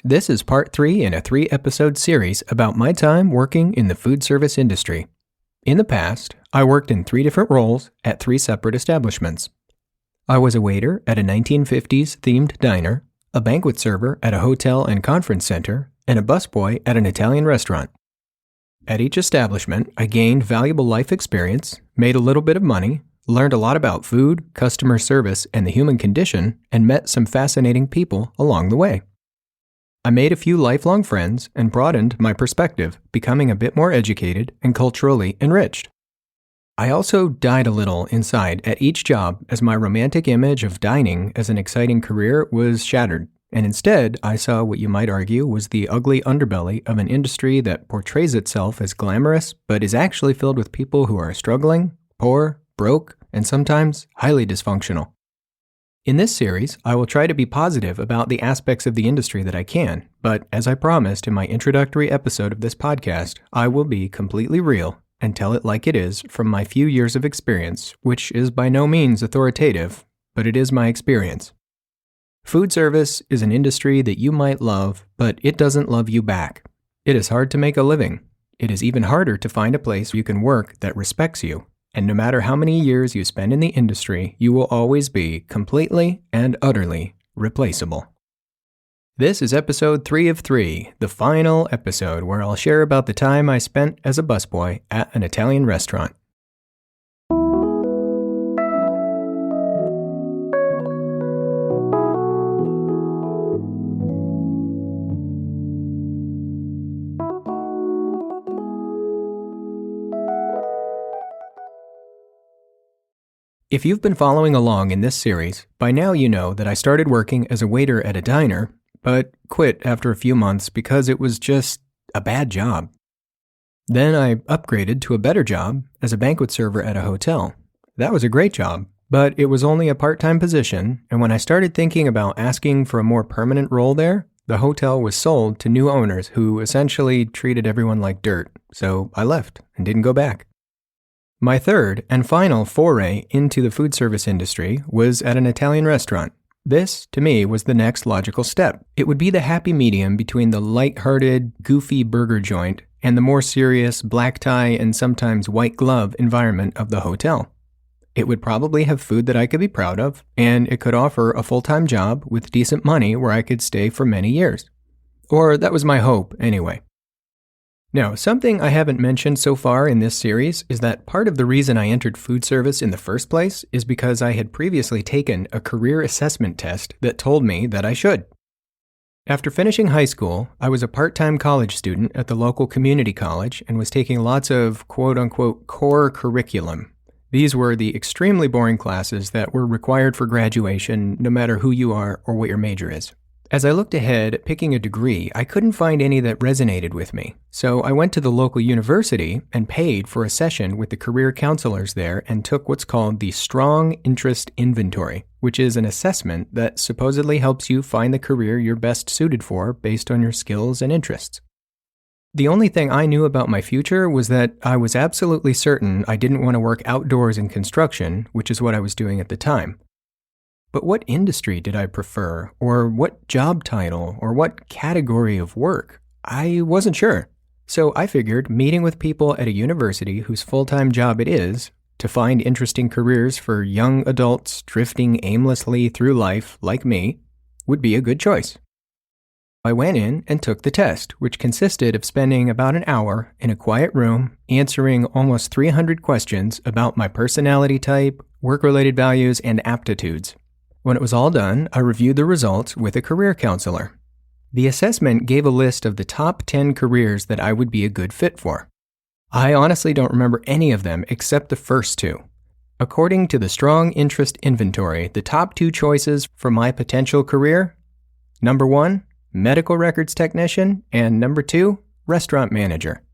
This is part 3 in a 3-episode series about my time working in the food service industry. In the past, I worked in 3 different roles at 3 separate establishments. I was a waiter at a 1950s themed diner, a banquet server at a hotel and conference center, and a busboy at an Italian restaurant. At each establishment, I gained valuable life experience, made a little bit of money, learned a lot about food, customer service, and the human condition, and met some fascinating people along the way. I made a few lifelong friends and broadened my perspective, becoming a bit more educated and culturally enriched. I also died a little inside at each job as my romantic image of dining as an exciting career was shattered, and instead I saw what you might argue was the ugly underbelly of an industry that portrays itself as glamorous but is actually filled with people who are struggling, poor, broke, and sometimes highly dysfunctional. In this series, I will try to be positive about the aspects of the industry that I can, but as I promised in my introductory episode of this podcast, I will be completely real and tell it like it is from my few years of experience, which is by no means authoritative, but it is my experience. Food service is an industry that you might love, but it doesn't love you back. It is hard to make a living. It is even harder to find a place you can work that respects you. And no matter how many years you spend in the industry, you will always be completely and utterly replaceable. This is episode 3 of 3, the final episode where I'll share about the time I spent as a busboy at an Italian restaurant. If you've been following along in this series, by now you know that I started working as a waiter at a diner, but quit after a few months because it was just a bad job. Then I upgraded to a better job as a banquet server at a hotel. That was a great job, but it was only a part-time position, and when I started thinking about asking for a more permanent role there, the hotel was sold to new owners who essentially treated everyone like dirt, so I left and didn't go back. My third and final foray into the food service industry was at an Italian restaurant. This, to me, was the next logical step. It would be the happy medium between the light-hearted, goofy burger joint and the more serious black tie and sometimes white glove environment of the hotel. It would probably have food that I could be proud of, and it could offer a full-time job with decent money where I could stay for many years. Or that was my hope, anyway. Now, something I haven't mentioned so far in this series is that part of the reason I entered food service in the first place is because I had previously taken a career assessment test that told me that I should. After finishing high school, I was a part-time college student at the local community college and was taking lots of quote-unquote core curriculum. These were the extremely boring classes that were required for graduation no matter who you are or what your major is. As I looked ahead at picking a degree, I couldn't find any that resonated with me, so I went to the local university and paid for a session with the career counselors there and took what's called the Strong Interest Inventory, which is an assessment that supposedly helps you find the career you're best suited for based on your skills and interests. The only thing I knew about my future was that I was absolutely certain I didn't want to work outdoors in construction, which is what I was doing at the time. But what industry did I prefer, or what job title, or what category of work? I wasn't sure. So I figured meeting with people at a university whose full-time job it is to find interesting careers for young adults drifting aimlessly through life like me would be a good choice. I went in and took the test, which consisted of spending about an hour in a quiet room answering almost 300 questions about my personality type, work-related values, and aptitudes. When it was all done, I reviewed the results with a career counselor. The assessment gave a list of the top 10 careers that I would be a good fit for. I honestly don't remember any of them except the first 2. According to the Strong Interest Inventory, the top 2 choices for my potential career: number 1, medical records technician, and number 2, restaurant manager.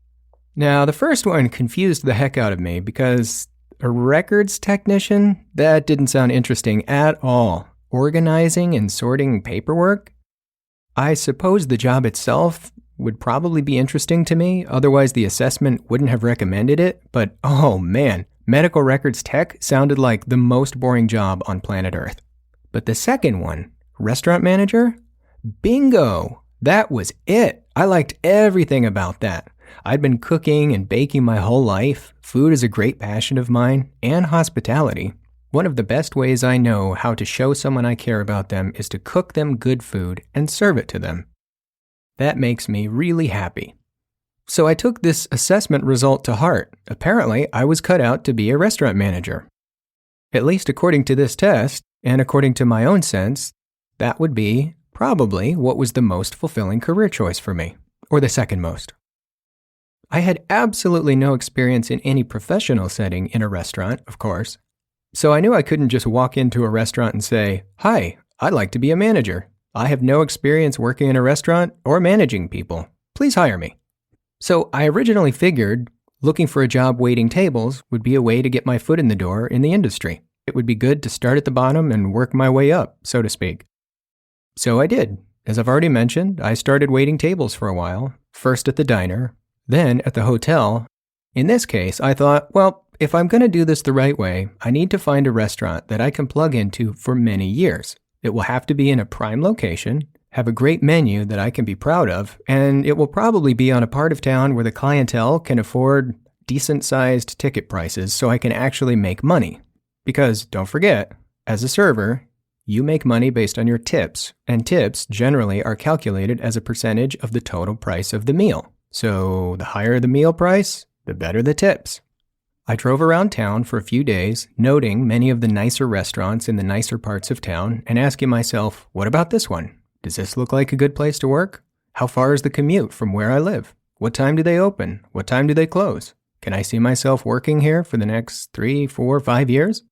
Now, the first one confused the heck out of me because a records technician? That didn't sound interesting at all. Organizing and sorting paperwork? I suppose the job itself would probably be interesting to me, otherwise the assessment wouldn't have recommended it, but oh man, medical records tech sounded like the most boring job on planet Earth. But the second one, restaurant manager? Bingo! That was it. I liked everything about that. I'd been cooking and baking my whole life. Food is a great passion of mine, and hospitality. One of the best ways I know how to show someone I care about them is to cook them good food and serve it to them. That makes me really happy. So I took this assessment result to heart. Apparently, I was cut out to be a restaurant manager. At least according to this test, and according to my own sense, that would be probably what was the most fulfilling career choice for me, or the second most. I had absolutely no experience in any professional setting in a restaurant, of course. So I knew I couldn't just walk into a restaurant and say, "Hi, I'd like to be a manager. I have no experience working in a restaurant or managing people. Please hire me." So I originally figured looking for a job waiting tables would be a way to get my foot in the door in the industry. It would be good to start at the bottom and work my way up, so to speak. So I did. As I've already mentioned, I started waiting tables for a while, first at the diner, then at the hotel. In this case, I thought, well, if I'm going to do this the right way, I need to find a restaurant that I can plug into for many years. It will have to be in a prime location, have a great menu that I can be proud of, and it will probably be on a part of town where the clientele can afford decent-sized ticket prices so I can actually make money. Because, don't forget, as a server, you make money based on your tips, and tips generally are calculated as a percentage of the total price of the meal. So the higher the meal price, the better the tips. I drove around town for a few days, noting many of the nicer restaurants in the nicer parts of town and asking myself, what about this one? Does this look like a good place to work? How far is the commute from where I live? What time do they open? What time do they close? Can I see myself working here for the next 3, 4, 5 years?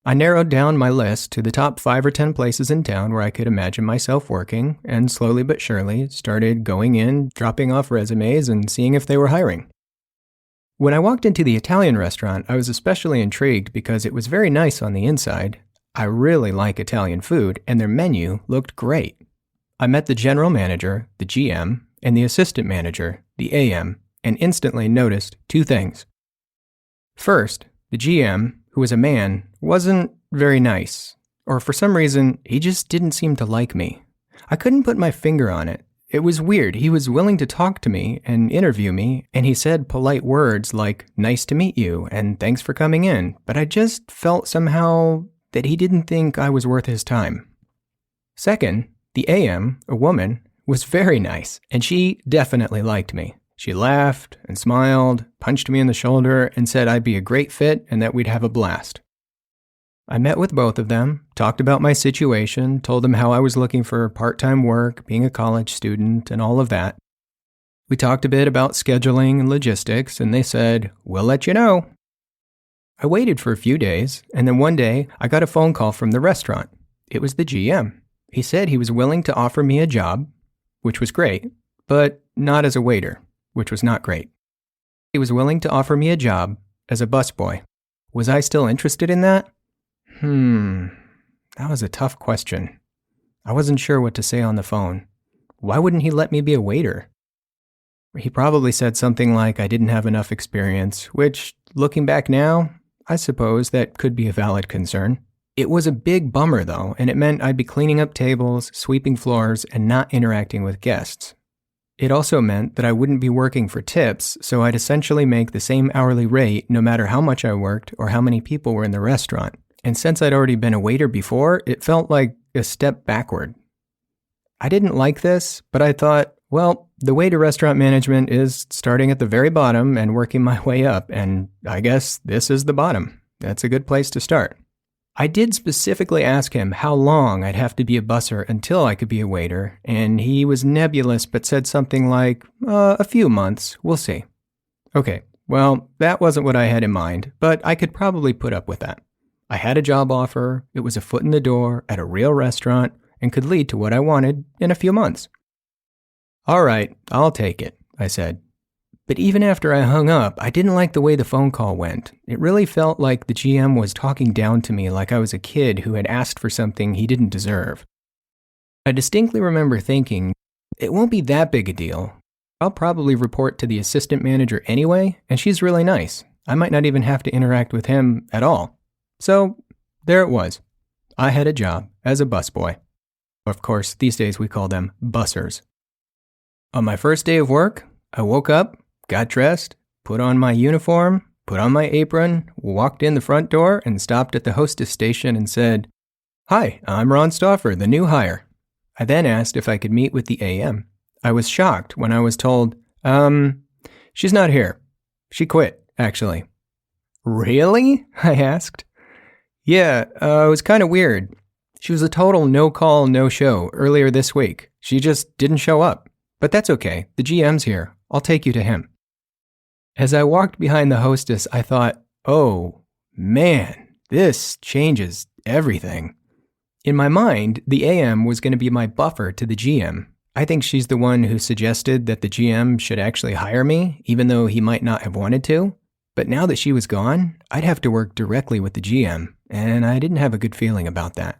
I narrowed down my list to the top 5 or 10 places in town where I could imagine myself working, and slowly but surely started going in, dropping off resumes, and seeing if they were hiring. When I walked into the Italian restaurant, I was especially intrigued because it was very nice on the inside. I really like Italian food, and their menu looked great. I met the general manager, the GM, and the assistant manager, the AM, and instantly noticed 2 things. First, the GM, who was a man, wasn't very nice, or for some reason, he just didn't seem to like me. I couldn't put my finger on it. It was weird. He was willing to talk to me and interview me, and he said polite words like, "Nice to meet you," and "Thanks for coming in," but I just felt somehow that he didn't think I was worth his time. Second, the AM, a woman, was very nice, and she definitely liked me. She laughed and smiled, punched me in the shoulder, and said I'd be a great fit and that we'd have a blast. I met with both of them, talked about my situation, told them how I was looking for part-time work, being a college student, and all of that. We talked a bit about scheduling and logistics, and they said, "We'll let you know." I waited for a few days, and then one day I got a phone call from the restaurant. It was the GM. He said he was willing to offer me a job, which was great, but not as a waiter, which was not great. He was willing to offer me a job as a busboy. Was I still interested in that? That was a tough question. I wasn't sure what to say on the phone. Why wouldn't he let me be a waiter? He probably said something like I didn't have enough experience, which, looking back now, I suppose that could be a valid concern. It was a big bummer, though, and it meant I'd be cleaning up tables, sweeping floors, and not interacting with guests. It also meant that I wouldn't be working for tips, so I'd essentially make the same hourly rate no matter how much I worked or how many people were in the restaurant. And since I'd already been a waiter before, it felt like a step backward. I didn't like this, but I thought, well, the way to restaurant management is starting at the very bottom and working my way up, and I guess this is the bottom. That's a good place to start. I did specifically ask him how long I'd have to be a busser until I could be a waiter, and he was nebulous but said something like, a few months, we'll see. Okay, well, that wasn't what I had in mind, but I could probably put up with that. I had a job offer, it was a foot in the door at a real restaurant, and could lead to what I wanted in a few months. All right, I'll take it, I said. But even after I hung up, I didn't like the way the phone call went. It really felt like the GM was talking down to me like I was a kid who had asked for something he didn't deserve. I distinctly remember thinking, it won't be that big a deal. I'll probably report to the assistant manager anyway, and she's really nice. I might not even have to interact with him at all. So, there it was. I had a job as a busboy. Of course, these days we call them bussers. On my first day of work, I woke up, got dressed, put on my uniform, put on my apron, walked in the front door, and stopped at the hostess station and said, "Hi, I'm Ron Stauffer, the new hire." I then asked if I could meet with the AM. I was shocked when I was told, she's not here. She quit, actually. Really? I asked. Yeah, it was kind of weird. She was a total no-call, no-show earlier this week. She just didn't show up. But that's okay. The GM's here. I'll take you to him. As I walked behind the hostess, I thought, oh, man, this changes everything. In my mind, the AM was going to be my buffer to the GM. I think she's the one who suggested that the GM should actually hire me, even though he might not have wanted to. But now that she was gone, I'd have to work directly with the GM, and I didn't have a good feeling about that.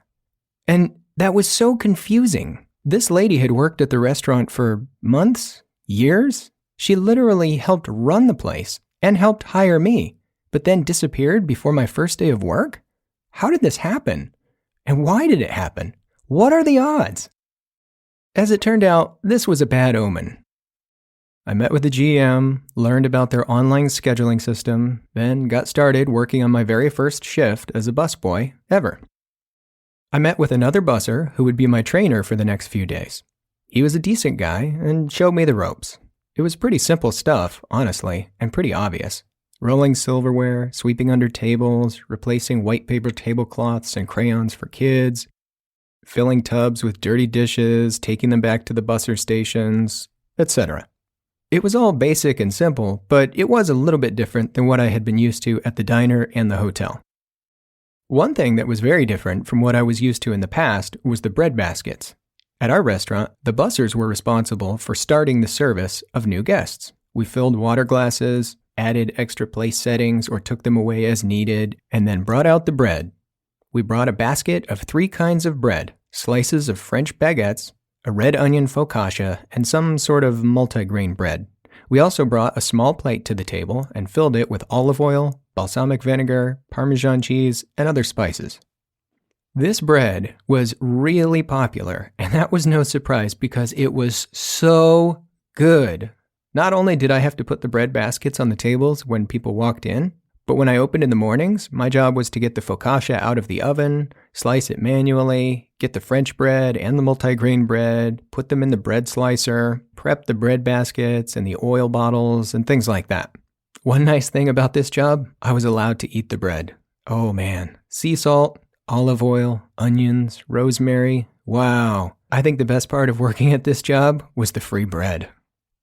And that was so confusing. This lady had worked at the restaurant for months, years. She literally helped run the place and helped hire me, but then disappeared before my first day of work? How did this happen? And why did it happen? What are the odds? As it turned out, this was a bad omen. I met with the GM, learned about their online scheduling system, then got started working on my very first shift as a busboy ever. I met with another busser who would be my trainer for the next few days. He was a decent guy and showed me the ropes. It was pretty simple stuff, honestly, and pretty obvious. Rolling silverware, sweeping under tables, replacing white paper tablecloths and crayons for kids, filling tubs with dirty dishes, taking them back to the busser stations, etc. It was all basic and simple, but it was a little bit different than what I had been used to at the diner and the hotel. One thing that was very different from what I was used to in the past was the bread baskets. At our restaurant, the bussers were responsible for starting the service of new guests. We filled water glasses, added extra place settings or took them away as needed, and then brought out the bread. We brought a basket of 3 kinds of bread, slices of French baguettes, a red onion focaccia, and some sort of multigrain bread. We also brought a small plate to the table and filled it with olive oil, balsamic vinegar, Parmesan cheese, and other spices. This bread was really popular, and that was no surprise because it was so good. Not only did I have to put the bread baskets on the tables when people walked in, but when I opened in the mornings, my job was to get the focaccia out of the oven, slice it manually, get the French bread and the multigrain bread, put them in the bread slicer, prep the bread baskets and the oil bottles and things like that. One nice thing about this job, I was allowed to eat the bread. Oh man, sea salt, olive oil, onions, rosemary. Wow. I think the best part of working at this job was the free bread.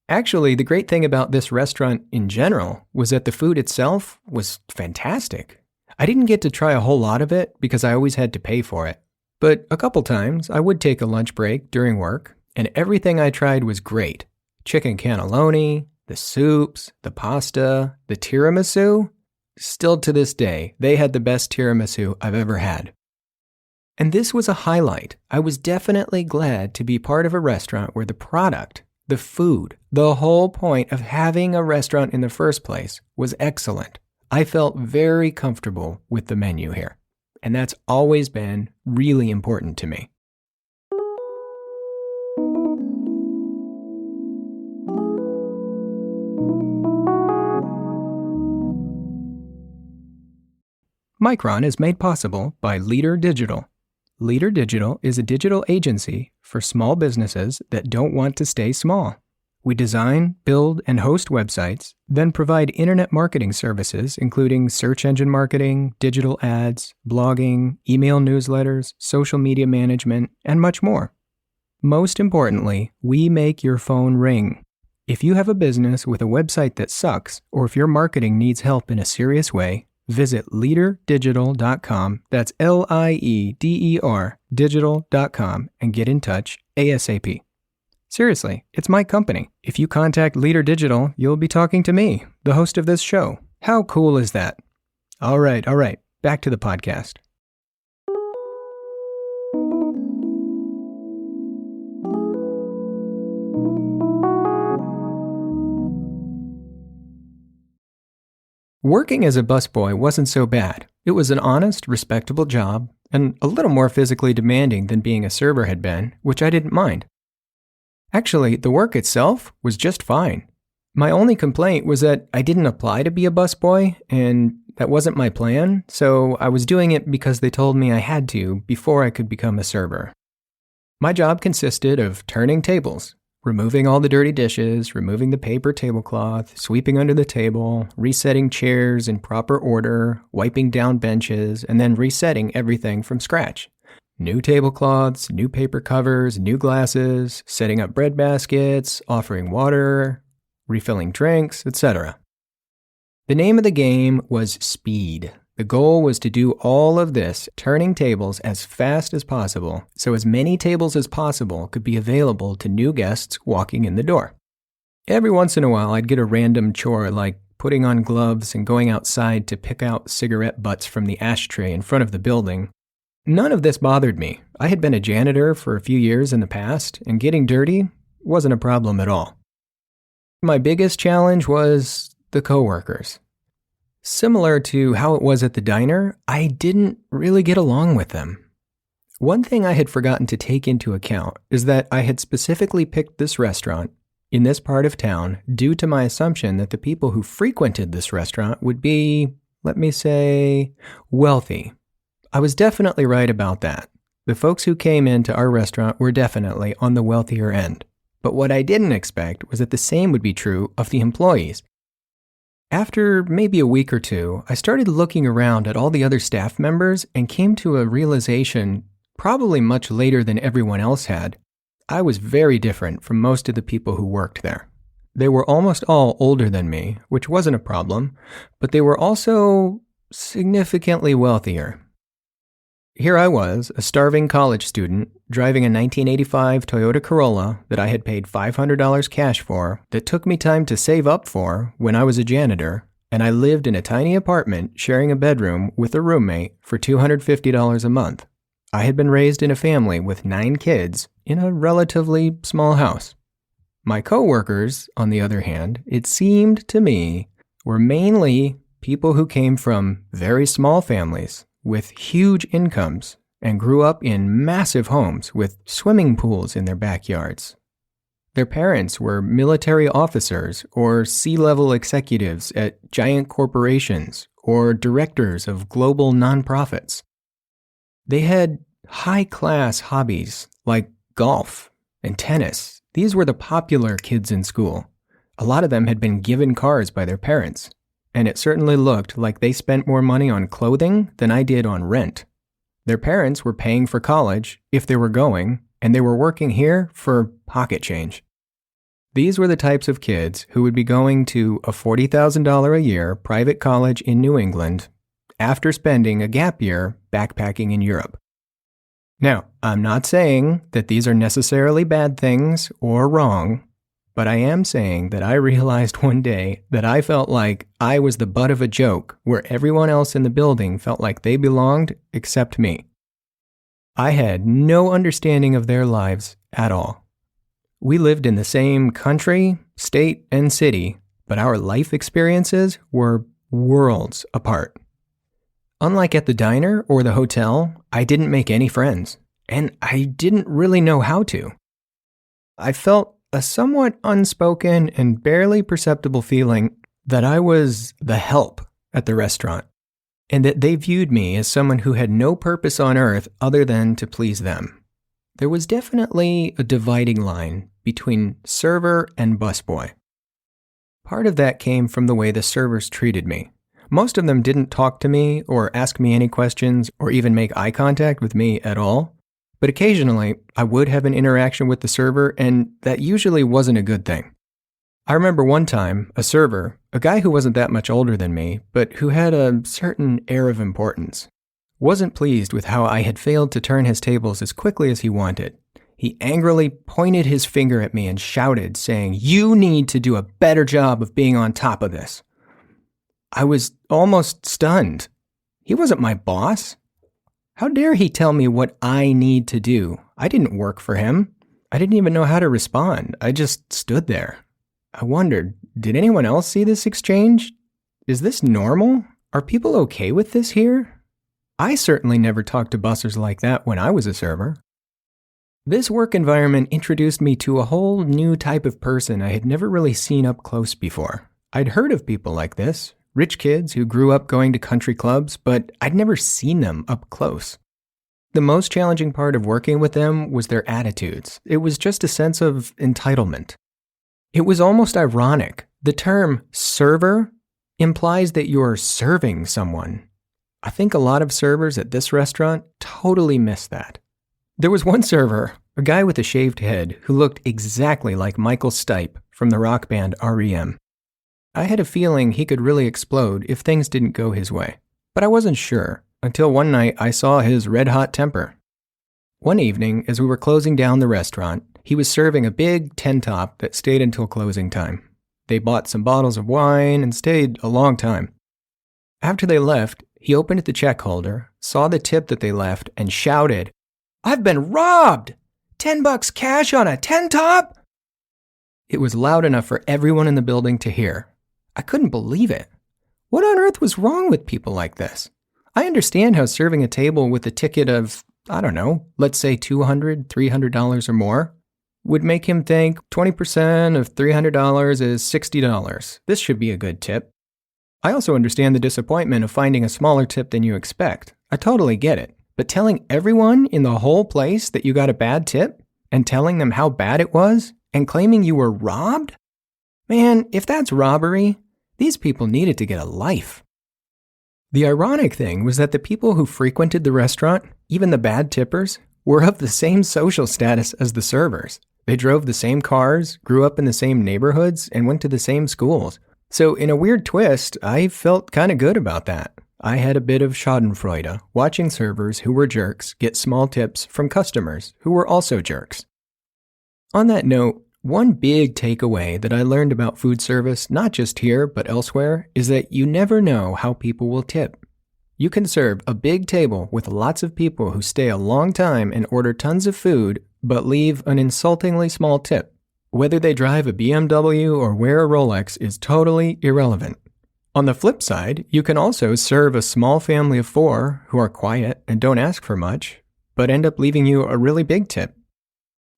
Actually, the great thing about this restaurant in general was that the food itself was fantastic. I didn't get to try a whole lot of it because I always had to pay for it. But a couple times I would take a lunch break during work, and everything I tried was great. Chicken cannelloni, the soups, the pasta, the tiramisu. Still to this day, they had the best tiramisu I've ever had. And this was a highlight. I was definitely glad to be part of a restaurant where the product, the food, the whole point of having a restaurant in the first place was excellent. I felt very comfortable with the menu here, and that's always been really important to me. Micron is made possible by Leader Digital. Leader Digital is a digital agency for small businesses that don't want to stay small. We design, build, and host websites, then provide internet marketing services including search engine marketing, digital ads, blogging, email newsletters, social media management, and much more. Most importantly, we make your phone ring. If you have a business with a website that sucks, or if your marketing needs help in a serious way, visit leaderdigital.com, that's L-I-E-D-E-R, digital.com, and get in touch ASAP. Seriously, it's my company. If you contact Leader Digital, you'll be talking to me, the host of this show. How cool is that? All right, back to the podcast. Working as a busboy wasn't so bad. It was an honest, respectable job, and a little more physically demanding than being a server had been, which I didn't mind. Actually, the work itself was just fine. My only complaint was that I didn't apply to be a busboy, and that wasn't my plan, so I was doing it because they told me I had to before I could become a server. My job consisted of turning tables, removing all the dirty dishes, removing the paper tablecloth, sweeping under the table, resetting chairs in proper order, wiping down benches, and then resetting everything from scratch. New tablecloths, new paper covers, new glasses, setting up bread baskets, offering water, refilling drinks, etc. The name of the game was speed. The goal was to do all of this, turning tables as fast as possible, so as many tables as possible could be available to new guests walking in the door. Every once in a while, I'd get a random chore like putting on gloves and going outside to pick out cigarette butts from the ashtray in front of the building. None of this bothered me. I had been a janitor for a few years in the past, and getting dirty wasn't a problem at all. My biggest challenge was the coworkers. Similar to how it was at the diner, I didn't really get along with them. One thing I had forgotten to take into account is that I had specifically picked this restaurant in this part of town due to my assumption that the people who frequented this restaurant would be, let me say, wealthy. I was definitely right about that. The folks who came into our restaurant were definitely on the wealthier end. But what I didn't expect was that the same would be true of the employees. After maybe a week or two, I started looking around at all the other staff members and came to a realization, probably much later than everyone else had. I was very different from most of the people who worked there. They were almost all older than me, which wasn't a problem, but they were also significantly wealthier. Here I was, a starving college student, driving a 1985 Toyota Corolla that I had paid $500 cash for, that took me time to save up for when I was a janitor, and I lived in a tiny apartment sharing a bedroom with a roommate for $250 a month. I had been raised in a family with 9 kids in a relatively small house. My coworkers, on the other hand, it seemed to me, were mainly people who came from very small families with huge incomes and grew up in massive homes with swimming pools in their backyards. Their parents were military officers or C-level executives at giant corporations or directors of global nonprofits. They had high-class hobbies like golf and tennis. These were the popular kids in school. A lot of them had been given cars by their parents, and it certainly looked like they spent more money on clothing than I did on rent. Their parents were paying for college, if they were going, and they were working here for pocket change. These were the types of kids who would be going to a $40,000 a year private college in New England after spending a gap year backpacking in Europe. Now, I'm not saying that these are necessarily bad things or wrong, but I am saying that I realized one day that I felt like I was the butt of a joke where everyone else in the building felt like they belonged except me. I had no understanding of their lives at all. We lived in the same country, state, and city, but our life experiences were worlds apart. Unlike at the diner or the hotel, I didn't make any friends, and I didn't really know how to. I felt a somewhat unspoken and barely perceptible feeling that I was the help at the restaurant, and that they viewed me as someone who had no purpose on earth other than to please them. There was definitely a dividing line between server and busboy. Part of that came from the way the servers treated me. Most of them didn't talk to me or ask me any questions or even make eye contact with me at all. But occasionally, I would have an interaction with the server, and that usually wasn't a good thing. I remember one time, a server, a guy who wasn't that much older than me, but who had a certain air of importance, wasn't pleased with how I had failed to turn his tables as quickly as he wanted. He angrily pointed his finger at me and shouted, saying, "You need to do a better job of being on top of this." I was almost stunned. He wasn't my boss. How dare he tell me what I need to do? I didn't work for him. I didn't even know how to respond. I just stood there. I wondered, did anyone else see this exchange? Is this normal? Are people okay with this here? I certainly never talked to bussers like that when I was a server. This work environment introduced me to a whole new type of person I had never really seen up close before. I'd heard of people like this, rich kids who grew up going to country clubs, but I'd never seen them up close. The most challenging part of working with them was their attitudes. It was just a sense of entitlement. It was almost ironic. The term server implies that you're serving someone. I think a lot of servers at this restaurant totally missed that. There was one server, a guy with a shaved head, who looked exactly like Michael Stipe from the rock band REM. I had a feeling he could really explode if things didn't go his way, but I wasn't sure until one night I saw his red-hot temper. One evening, as we were closing down the restaurant, he was serving a big 10-top that stayed until closing time. They bought some bottles of wine and stayed a long time. After they left, he opened the check holder, saw the tip that they left, and shouted, "I've been robbed! $10 cash on a 10-top?" It was loud enough for everyone in the building to hear. I couldn't believe it. What on earth was wrong with people like this? I understand how serving a table with a ticket of, let's say $200, $300 or more, would make him think 20% of $300 is $60. This should be a good tip. I also understand the disappointment of finding a smaller tip than you expect. I totally get it. But telling everyone in the whole place that you got a bad tip and telling them how bad it was and claiming you were robbed? Man, if that's robbery, these people needed to get a life. The ironic thing was that the people who frequented the restaurant, even the bad tippers, were of the same social status as the servers. They drove the same cars, grew up in the same neighborhoods, and went to the same schools. So in a weird twist, I felt kind of good about that. I had a bit of schadenfreude watching servers who were jerks get small tips from customers who were also jerks. On that note, one big takeaway that I learned about food service, not just here but elsewhere, is that you never know how people will tip. You can serve a big table with lots of people who stay a long time and order tons of food, but leave an insultingly small tip. Whether they drive a BMW or wear a Rolex is totally irrelevant. On the flip side, you can also serve a small family of 4 who are quiet and don't ask for much, but end up leaving you a really big tip.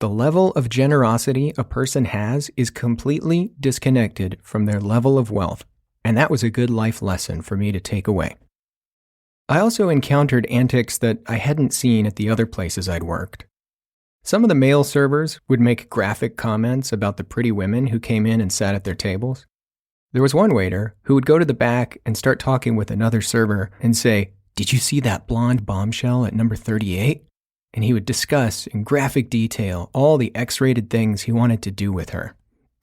The level of generosity a person has is completely disconnected from their level of wealth, and that was a good life lesson for me to take away. I also encountered antics that I hadn't seen at the other places I'd worked. Some of the male servers would make graphic comments about the pretty women who came in and sat at their tables. There was one waiter who would go to the back and start talking with another server and say, "Did you see that blonde bombshell at number 38? And he would discuss in graphic detail all the X-rated things he wanted to do with her.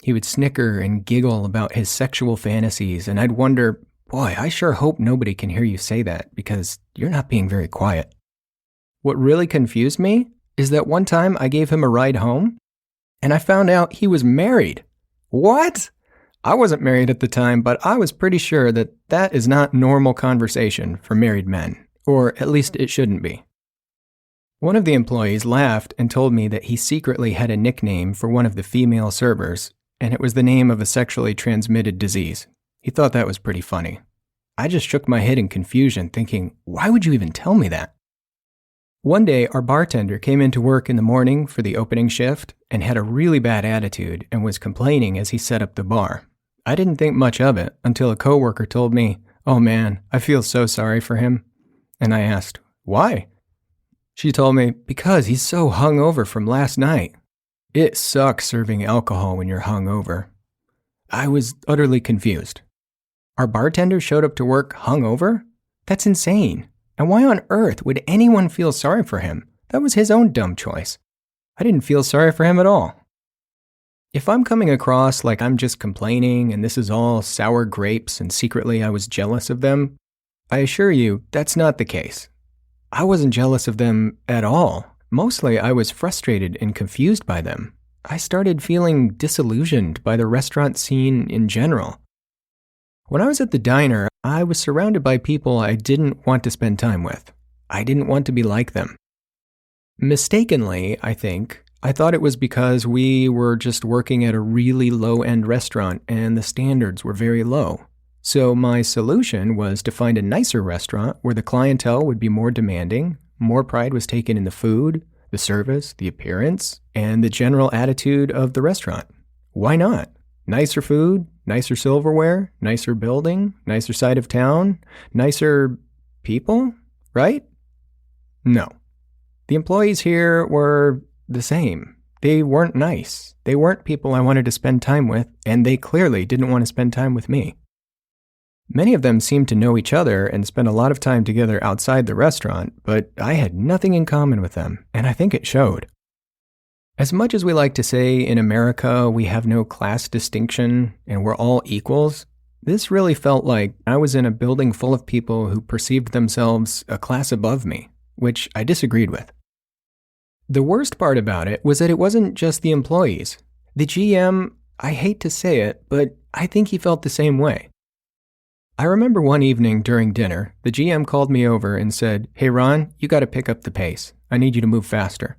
He would snicker and giggle about his sexual fantasies, and I'd wonder, boy, I sure hope nobody can hear you say that because you're not being very quiet. What really confused me is that one time I gave him a ride home, and I found out he was married. What? I wasn't married at the time, but I was pretty sure that that is not normal conversation for married men, or at least it shouldn't be. One of the employees laughed and told me that he secretly had a nickname for one of the female servers, and it was the name of a sexually transmitted disease. He thought that was pretty funny. I just shook my head in confusion, thinking, why would you even tell me that? One day, our bartender came into work in the morning for the opening shift and had a really bad attitude and was complaining as he set up the bar. I didn't think much of it until a coworker told me, "Oh man, I feel so sorry for him." And I asked, "Why?" She told me, "Because he's so hungover from last night. It sucks serving alcohol when you're hungover." I was utterly confused. Our bartender showed up to work hungover? That's insane. And why on earth would anyone feel sorry for him? That was his own dumb choice. I didn't feel sorry for him at all. If I'm coming across like I'm just complaining and this is all sour grapes and secretly I was jealous of them, I assure you that's not the case. I wasn't jealous of them at all. Mostly I was frustrated and confused by them. I started feeling disillusioned by the restaurant scene in general. When I was at the diner, I was surrounded by people I didn't want to spend time with. I didn't want to be like them. Mistakenly, I think, I thought it was because we were just working at a really low-end restaurant and the standards were very low. So my solution was to find a nicer restaurant where the clientele would be more demanding, more pride was taken in the food, the service, the appearance, and the general attitude of the restaurant. Why not? Nicer food, nicer silverware, nicer building, nicer side of town, nicer people, right? No. The employees here were the same. They weren't nice. They weren't people I wanted to spend time with, and they clearly didn't want to spend time with me. Many of them seemed to know each other and spent a lot of time together outside the restaurant, but I had nothing in common with them, and I think it showed. As much as we like to say in America we have no class distinction and we're all equals, this really felt like I was in a building full of people who perceived themselves a class above me, which I disagreed with. The worst part about it was that it wasn't just the employees. The GM, I hate to say it, but I think he felt the same way. I remember one evening during dinner, the GM called me over and said, "Hey Ron, you gotta pick up the pace. I need you to move faster."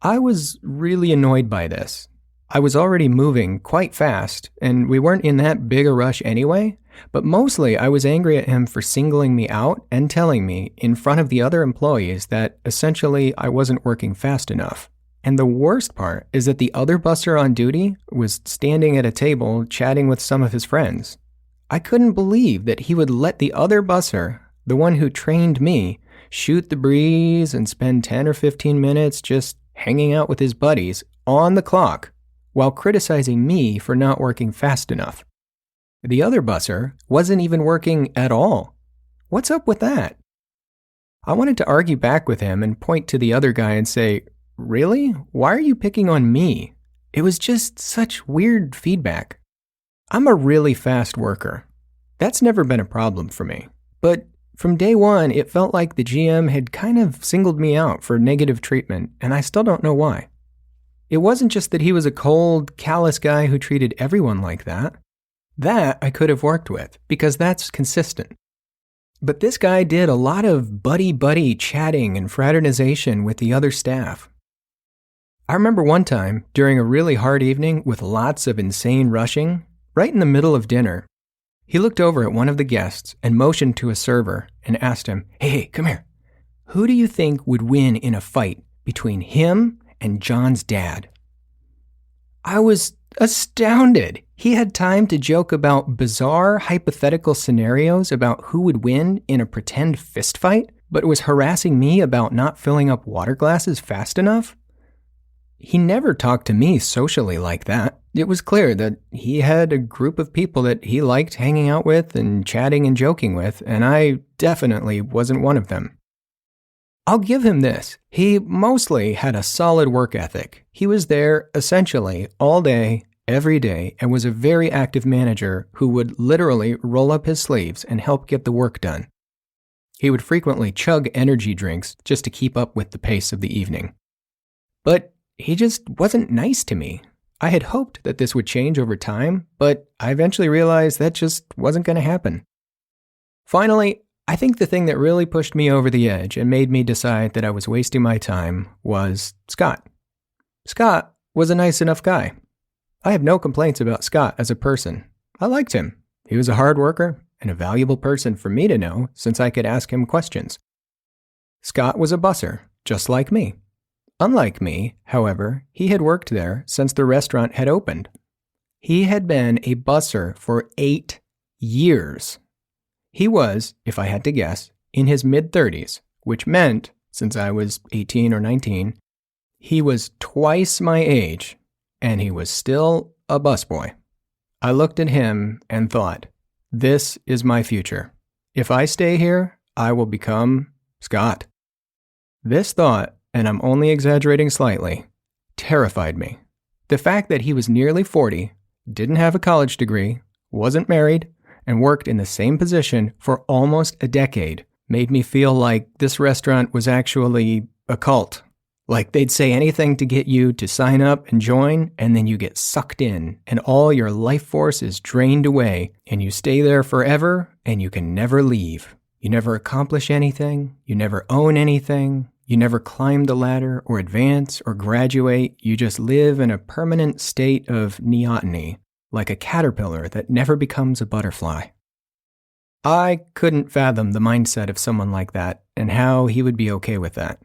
I was really annoyed by this. I was already moving quite fast, and we weren't in that big a rush anyway, but mostly I was angry at him for singling me out and telling me in front of the other employees that essentially I wasn't working fast enough. And the worst part is that the other busser on duty was standing at a table chatting with some of his friends. I couldn't believe that he would let the other busser, the one who trained me, shoot the breeze and spend 10 or 15 minutes just hanging out with his buddies on the clock while criticizing me for not working fast enough. The other busser wasn't even working at all. What's up with that? I wanted to argue back with him and point to the other guy and say, "Really? Why are you picking on me?" It was just such weird feedback. I'm a really fast worker. That's never been a problem for me. But from day one, it felt like the GM had kind of singled me out for negative treatment, and I still don't know why. It wasn't just that he was a cold, callous guy who treated everyone like that. That I could have worked with, because that's consistent. But this guy did a lot of buddy-buddy chatting and fraternization with the other staff. I remember one time, during a really hard evening with lots of insane rushing, right in the middle of dinner, he looked over at one of the guests and motioned to a server and asked him, hey, come here. Who do you think would win in a fight between him and John's dad?" I was astounded. He had time to joke about bizarre hypothetical scenarios about who would win in a pretend fistfight, but was harassing me about not filling up water glasses fast enough. He never talked to me socially like that. It was clear that he had a group of people that he liked hanging out with and chatting and joking with, and I definitely wasn't one of them. I'll give him this. He mostly had a solid work ethic. He was there essentially all day, every day, and was a very active manager who would literally roll up his sleeves and help get the work done. He would frequently chug energy drinks just to keep up with the pace of the evening. But he just wasn't nice to me. I had hoped that this would change over time, but I eventually realized that just wasn't going to happen. Finally, I think the thing that really pushed me over the edge and made me decide that I was wasting my time was Scott. Scott was a nice enough guy. I have no complaints about Scott as a person. I liked him. He was a hard worker and a valuable person for me to know since I could ask him questions. Scott was a busser, just like me. Unlike me, however, he had worked there since the restaurant had opened. He had been a busser for 8 years. He was, if I had to guess, in his mid-30s, which meant, since I was 18 or 19, he was twice my age, and he was still a busboy. I looked at him and thought, this is my future. If I stay here, I will become Scott. This thought, and I'm only exaggerating slightly, terrified me. The fact that he was nearly 40, didn't have a college degree, wasn't married, and worked in the same position for almost a decade made me feel like this restaurant was actually a cult. Like they'd say anything to get you to sign up and join, and then you get sucked in, and all your life force is drained away, and you stay there forever, and you can never leave. You never accomplish anything, you never own anything, you never climb the ladder or advance or graduate, you just live in a permanent state of neoteny, like a caterpillar that never becomes a butterfly. I couldn't fathom the mindset of someone like that and how he would be okay with that.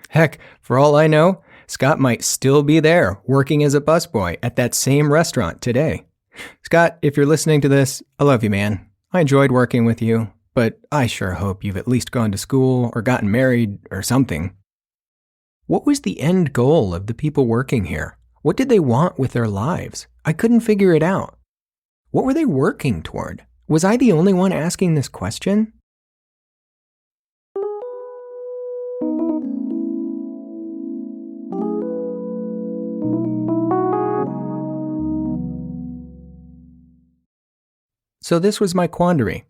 Heck, for all I know, Scott might still be there working as a busboy at that same restaurant today. Scott, if you're listening to this, I love you, man. I enjoyed working with you, but I sure hope you've at least gone to school or gotten married or something. What was the end goal of the people working here? What did they want with their lives? I couldn't figure it out. What were they working toward? Was I the only one asking this question? So this was my quandary.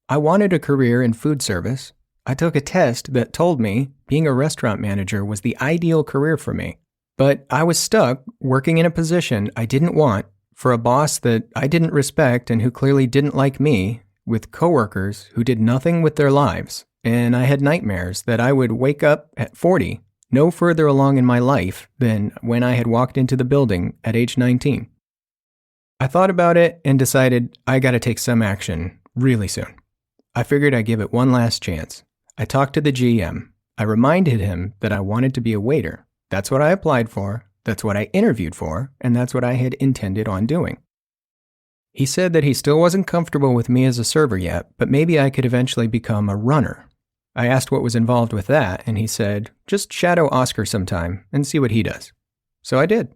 I wanted a career in food service. I took a test that told me being a restaurant manager was the ideal career for me. But I was stuck working in a position I didn't want for a boss that I didn't respect and who clearly didn't like me, with coworkers who did nothing with their lives. And I had nightmares that I would wake up at 40, no further along in my life than when I had walked into the building at age 19. I thought about it and decided I gotta take some action really soon. I figured I'd give it one last chance. I talked to the GM. I reminded him that I wanted to be a waiter. That's what I applied for, that's what I interviewed for, and that's what I had intended on doing. He said that he still wasn't comfortable with me as a server yet, but maybe I could eventually become a runner. I asked what was involved with that, and he said, just shadow Oscar sometime and see what he does. So I did.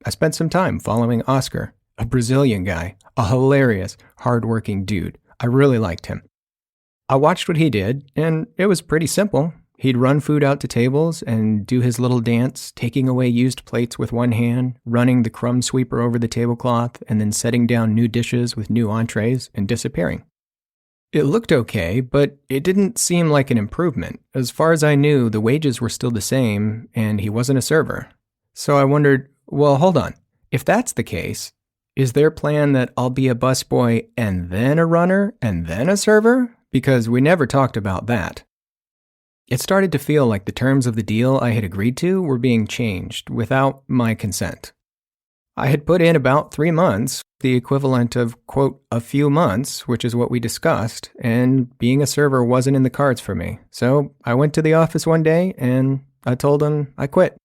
I spent some time following Oscar, a Brazilian guy, a hilarious, hardworking dude. I really liked him. I watched what he did, and it was pretty simple. He'd run food out to tables and do his little dance, taking away used plates with one hand, running the crumb sweeper over the tablecloth, and then setting down new dishes with new entrees and disappearing. It looked okay, but it didn't seem like an improvement. As far as I knew, the wages were still the same, and he wasn't a server. So I wondered, well, hold on. If that's the case, is their plan that I'll be a busboy and then a runner and then a server? Because we never talked about that. It started to feel like the terms of the deal I had agreed to were being changed without my consent. I had put in about 3 months, the equivalent of, quote, a few months, which is what we discussed, and being a server wasn't in the cards for me. So I went to the office one day and I told him I quit.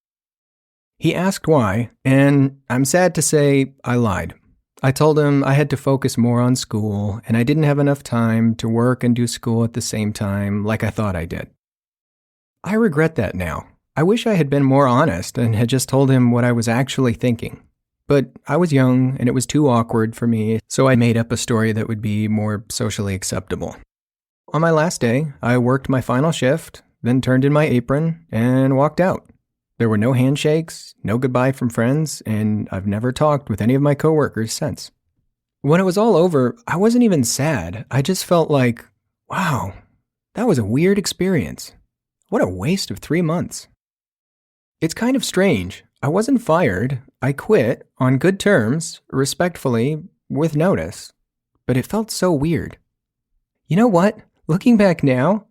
He asked why, and I'm sad to say I lied. I told him I had to focus more on school, and I didn't have enough time to work and do school at the same time like I thought I did. I regret that now. I wish I had been more honest and had just told him what I was actually thinking. But I was young, and it was too awkward for me, so I made up a story that would be more socially acceptable. On my last day, I worked my final shift, then turned in my apron, and walked out. There were no handshakes, no goodbye from friends, and I've never talked with any of my coworkers since. When it was all over, I wasn't even sad. I just felt like, wow, that was a weird experience. What a waste of 3 months. It's kind of strange. I wasn't fired. I quit on good terms, respectfully, with notice. But it felt so weird. You know what? Looking back now,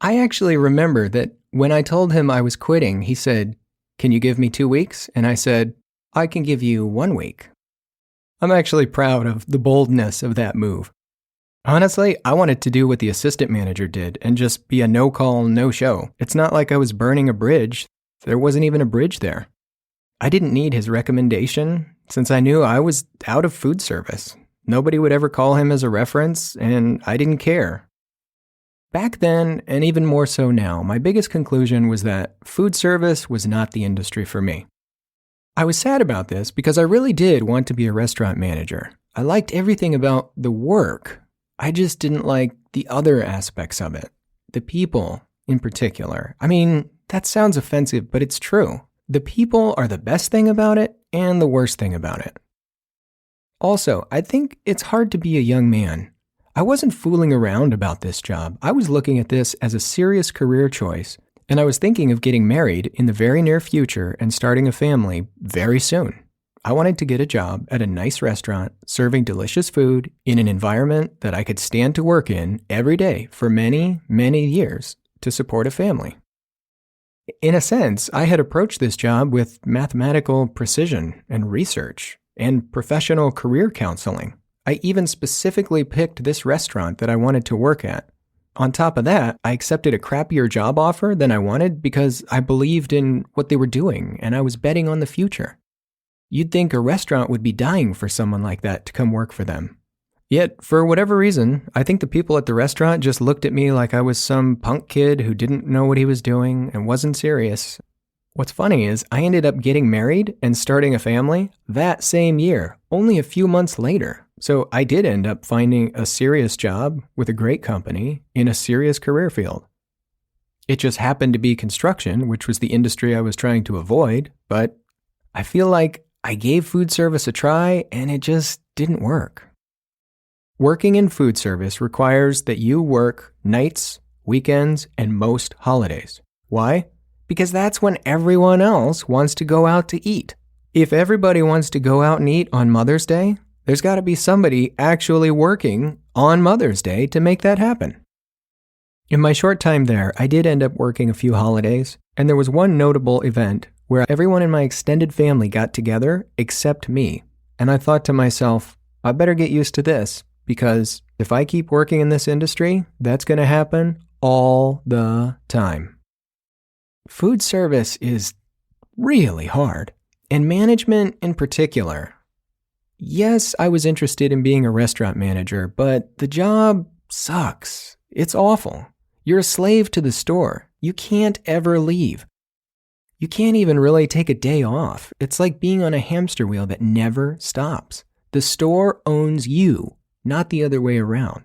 I actually remember that when I told him I was quitting, he said, "Can you give me 2 weeks?" And I said, "I can give you 1 week." I'm actually proud of the boldness of that move. Honestly, I wanted to do what the assistant manager did and just be a no-call, no-show. It's not like I was burning a bridge. There wasn't even a bridge there. I didn't need his recommendation since I knew I was out of food service. Nobody would ever call him as a reference, and I didn't care. Back then, and even more so now, my biggest conclusion was that food service was not the industry for me. I was sad about this because I really did want to be a restaurant manager. I liked everything about the work. I just didn't like the other aspects of it. The people, in particular. I mean, that sounds offensive, but it's true. The people are the best thing about it and the worst thing about it. Also, I think it's hard to be a young man. I wasn't fooling around about this job. I was looking at this as a serious career choice, and I was thinking of getting married in the very near future and starting a family very soon. I wanted to get a job at a nice restaurant serving delicious food in an environment that I could stand to work in every day for many, many years to support a family. In a sense, I had approached this job with mathematical precision and research and professional career counseling. I even specifically picked this restaurant that I wanted to work at. On top of that, I accepted a crappier job offer than I wanted because I believed in what they were doing and I was betting on the future. You'd think a restaurant would be dying for someone like that to come work for them. Yet, for whatever reason, I think the people at the restaurant just looked at me like I was some punk kid who didn't know what he was doing and wasn't serious. What's funny is I ended up getting married and starting a family that same year, only a few months later. So I did end up finding a serious job with a great company in a serious career field. It just happened to be construction, which was the industry I was trying to avoid, but I feel like I gave food service a try and it just didn't work. Working in food service requires that you work nights, weekends, and most holidays. Why? Because that's when everyone else wants to go out to eat. If everybody wants to go out and eat on Mother's Day, there's got to be somebody actually working on Mother's Day to make that happen. In my short time there, I did end up working a few holidays, and there was one notable event where everyone in my extended family got together except me. And I thought to myself, I better get used to this, because if I keep working in this industry, that's going to happen all the time. Food service is really hard, and management in particular. Yes, I was interested in being a restaurant manager, but the job sucks. It's awful. You're a slave to the store. You can't ever leave. You can't even really take a day off. It's like being on a hamster wheel that never stops. The store owns you, not the other way around.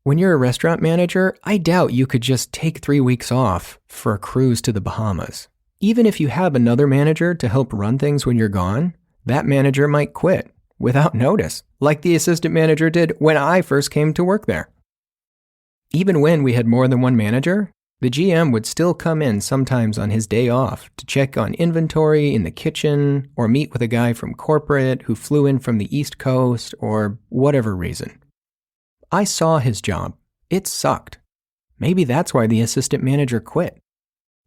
When you're a restaurant manager, I doubt you could just take 3 weeks off for a cruise to the Bahamas. Even if you have another manager to help run things when you're gone, that manager might quit without notice, like the assistant manager did when I first came to work there. Even when we had more than one manager, the GM would still come in sometimes on his day off to check on inventory in the kitchen or meet with a guy from corporate who flew in from the East Coast or whatever reason. I saw his job. It sucked. Maybe that's why the assistant manager quit.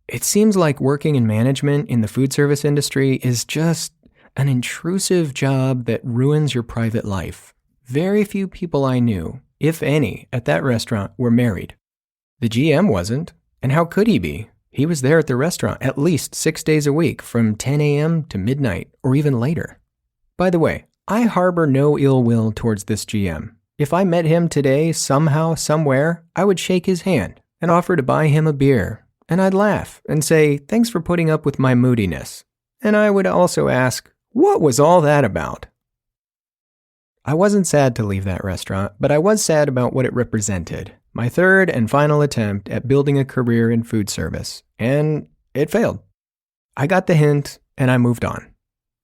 It seems like working in management in the food service industry is just an intrusive job that ruins your private life. Very few people I knew, if any, at that restaurant were married. The GM wasn't, and how could he be? He was there at the restaurant at least 6 days a week from 10 a.m. to midnight or even later. By the way, I harbor no ill will towards this GM. If I met him today somehow, somewhere, I would shake his hand and offer to buy him a beer. And I'd laugh and say, thanks for putting up with my moodiness. And I would also ask, what was all that about? I wasn't sad to leave that restaurant, but I was sad about what it represented. My third and final attempt at building a career in food service. And it failed. I got the hint and I moved on.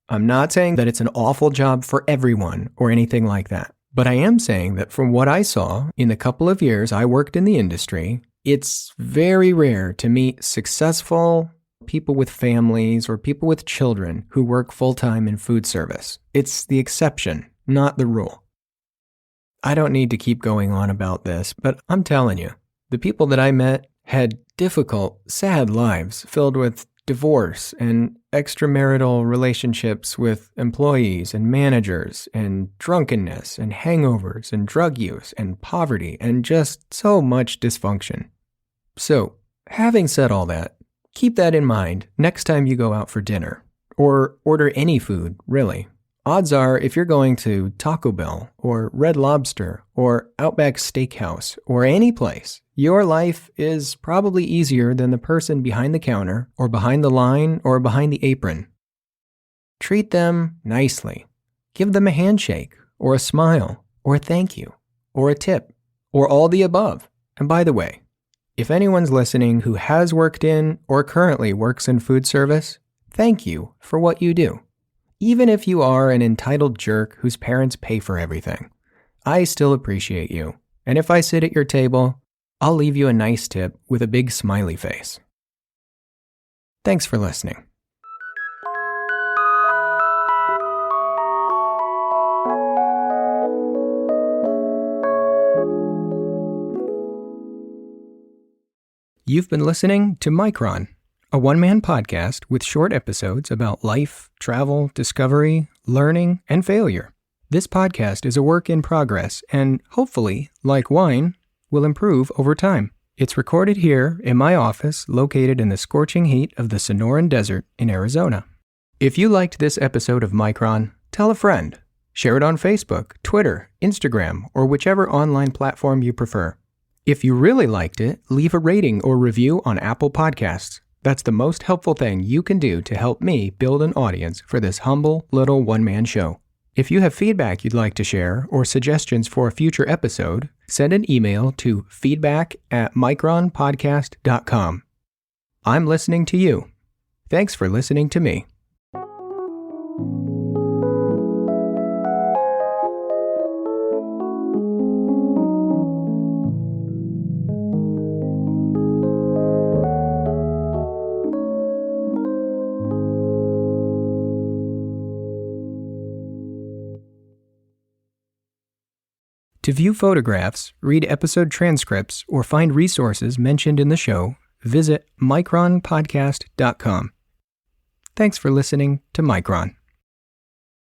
I'm not saying that it's an awful job for everyone or anything like that. But I am saying that from what I saw in the couple of years I worked in the industry, it's very rare to meet successful people with families or people with children who work full-time in food service. It's the exception, not the rule. I don't need to keep going on about this, but I'm telling you, the people that I met had difficult, sad lives filled with divorce and extramarital relationships with employees and managers and drunkenness and hangovers and drug use and poverty and just so much dysfunction. So, having said all that, keep that in mind next time you go out for dinner or order any food, really. Odds are if you're going to Taco Bell or Red Lobster or Outback Steakhouse or any place, your life is probably easier than the person behind the counter or behind the line or behind the apron. Treat them nicely. Give them a handshake or a smile or a thank you or a tip or all the above. And by the way, if anyone's listening who has worked in or currently works in food service, thank you for what you do. Even if you are an entitled jerk whose parents pay for everything, I still appreciate you. And if I sit at your table, I'll leave you a nice tip with a big smiley face. Thanks for listening. You've been listening to Micron, a one-man podcast with short episodes about life, travel, discovery, learning, and failure. This podcast is a work in progress and, hopefully, like wine, will improve over time. It's recorded here in my office located in the scorching heat of the Sonoran Desert in Arizona. If you liked this episode of Micron, tell a friend. Share it on Facebook, Twitter, Instagram, or whichever online platform you prefer. If you really liked it, leave a rating or review on Apple Podcasts. That's the most helpful thing you can do to help me build an audience for this humble little one-man show. If you have feedback you'd like to share or suggestions for a future episode, send an email to feedback@micronpodcast.com. I'm listening to you. Thanks for listening to me. To view photographs, read episode transcripts, or find resources mentioned in the show, visit micronpodcast.com. Thanks for listening to Micron.